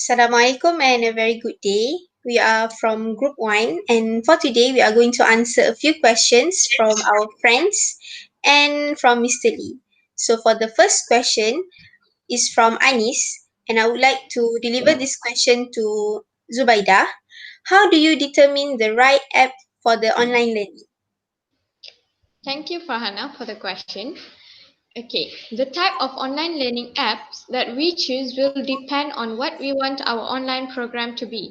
Assalamualaikum and a very good day. We are from Group 1 and for today we are going to answer a few questions from our friends and from Mr. Lee. So for the first question is from Anis and I would like to deliver this question to Zubaida. How do you determine the right app for the online learning? Thank you, Farhana, for the question. Okay, the type of online learning apps that we choose will depend on what we want our online program to be.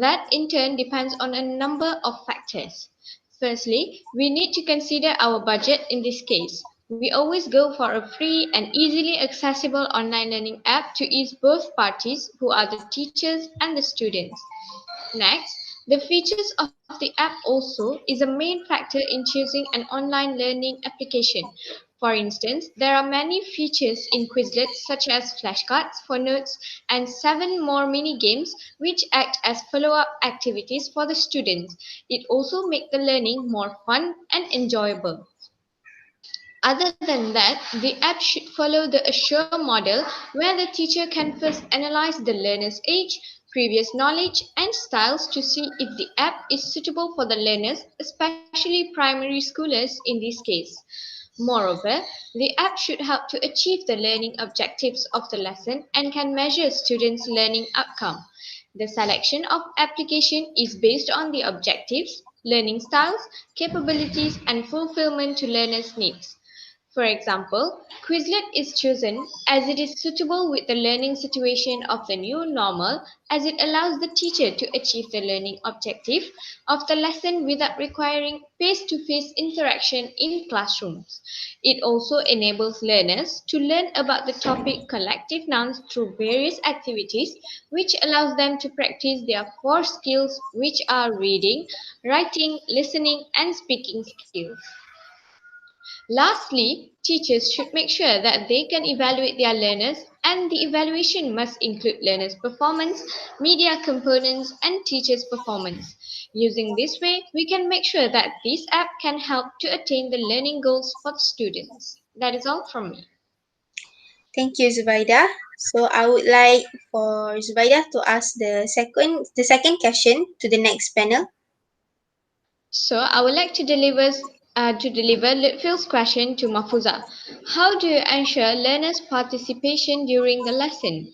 That in turn depends on a number of factors. Firstly, we need to consider our budget in this case. We always go for a free and easily accessible online learning app to ease both parties, who are the teachers and the students. Next, the features of the app also is a main factor in choosing an online learning application. For instance, there are many features in Quizlet such as flashcards for notes and 7 more mini games which act as follow-up activities for the students. It also makes the learning more fun and enjoyable. Other than that, the app should follow the Assure model where the teacher can first analyze the learner's age, previous knowledge, and styles to see if the app is suitable for the learners, especially primary schoolers in this case. Moreover, the app should help to achieve the learning objectives of the lesson and can measure students' learning outcome. The selection of application is based on the objectives, learning styles, capabilities, and fulfillment to learners' needs. For example, Quizlet is chosen as it is suitable with the learning situation of the new normal as it allows the teacher to achieve the learning objective of the lesson without requiring face-to-face interaction in classrooms. It also enables learners to learn about the topic collective nouns through various activities which allows them to practice their 4 skills which are reading, writing, listening and speaking skills. Lastly, teachers should make sure that they can evaluate their learners and the evaluation must include learners' performance, media components, and teachers' performance. Using this way, we can make sure that this app can help to attain the learning goals for the students. That is all from me. Thank you, Zubaida. So I would like for Zubaida to ask the second question to the next panel. So I would like to deliver Litfield's question to Mafuza. How do you ensure learners' participation during the lesson?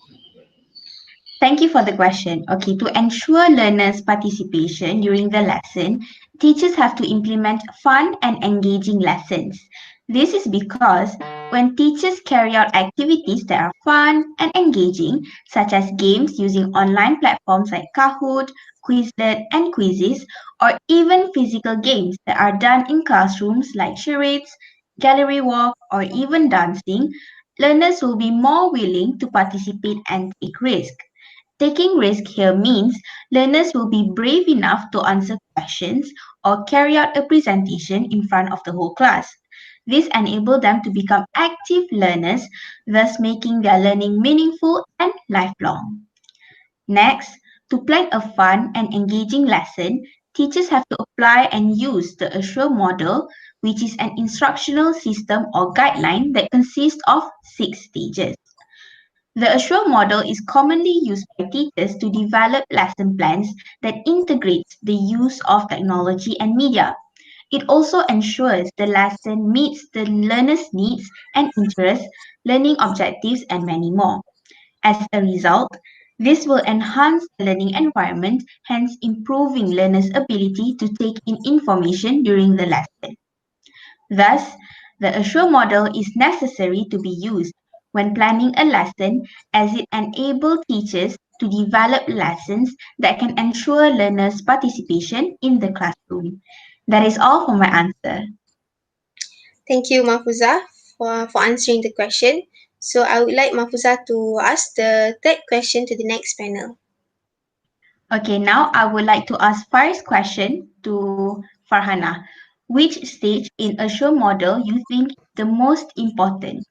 Thank you for the question. Okay, to ensure learners' participation during the lesson, teachers have to implement fun and engaging lessons. This is because when teachers carry out activities that are fun and engaging, such as games using online platforms like Kahoot, Quizlet, and Quizzes, or even physical games that are done in classrooms like charades, gallery walk, or even dancing, learners will be more willing to participate and take risks. Taking risk here means learners will be brave enough to answer questions or carry out a presentation in front of the whole class. This enables them to become active learners, thus making their learning meaningful and lifelong. Next, to plan a fun and engaging lesson, teachers have to apply and use the Assure model, which is an instructional system or guideline that consists of 6 stages. The Assure model is commonly used by teachers to develop lesson plans that integrates the use of technology and media. It also ensures the lesson meets the learner's needs and interests, learning objectives, and many more. As a result, this will enhance the learning environment, hence improving learners' ability to take in information during the lesson. Thus, the Assure model is necessary to be used when planning a lesson as it enables teachers to develop lessons that can ensure learners' participation in the classroom. That is all for my answer. Thank you, Mafuza, for answering the question. So I would like Mafuza to ask the third question to the next panel. Okay, now I would like to ask first question to Farhana. Which stage in Assure model you think is the most important?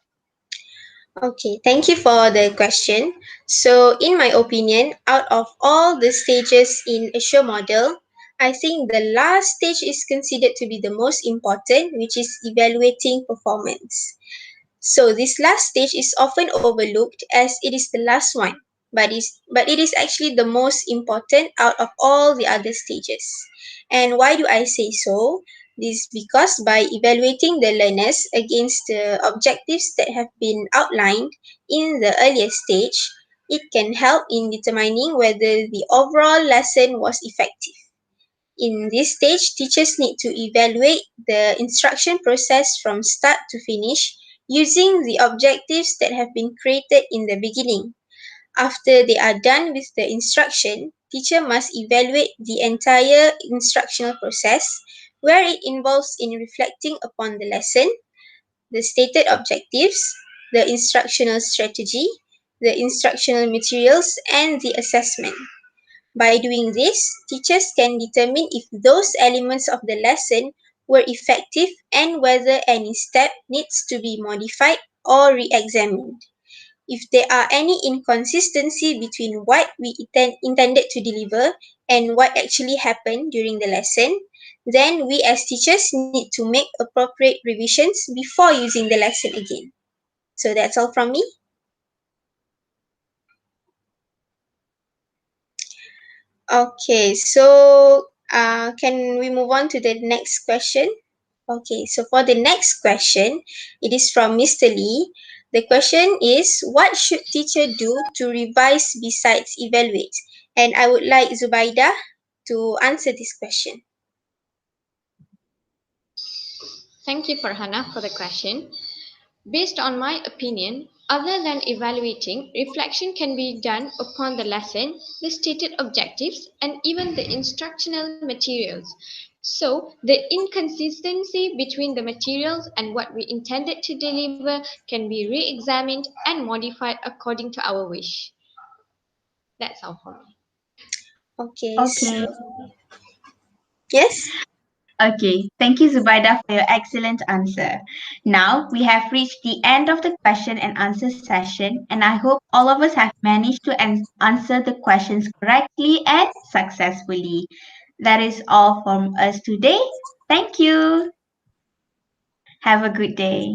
Okay, thank you for the question. So, in my opinion, out of all the stages in Assure model, I think the last stage is considered to be the most important, which is evaluating performance. So, this last stage is often overlooked as it is the last one, but it is actually the most important out of all the other stages. And why do I say so? This is because by evaluating the learners against the objectives that have been outlined in the earlier stage, it can help in determining whether the overall lesson was effective. In this stage, teachers need to evaluate the instruction process from start to finish using the objectives that have been created in the beginning. After they are done with the instruction, teacher must evaluate the entire instructional process where it involves in reflecting upon the lesson, the stated objectives, the instructional strategy, the instructional materials, and the assessment. By doing this, teachers can determine if those elements of the lesson were effective and whether any step needs to be modified or re-examined. If there are any inconsistency between what we intended to deliver and what actually happened during the lesson, then we as teachers need to make appropriate revisions before using the lesson again. So that's all from me. Okay, so can we move on to the next question? Okay, so for the next question, it is from Mr. Lee. The question is, what should teacher do to revise besides evaluate? And I would like Zubaida to answer this question. Thank you, Farhana, for the question. Based on my opinion, other than evaluating, reflection can be done upon the lesson, the stated objectives, and even the instructional materials. So, the inconsistency between the materials and what we intended to deliver can be re examined and modified according to our wish. That's all for me. Okay, Okay. yes? Okay, thank you, Zubaida, for your excellent answer. Now we have reached the end of the question and answer session, and I hope all of us have managed to answer the questions correctly and successfully. That is all from us today. Thank you. Have a good day.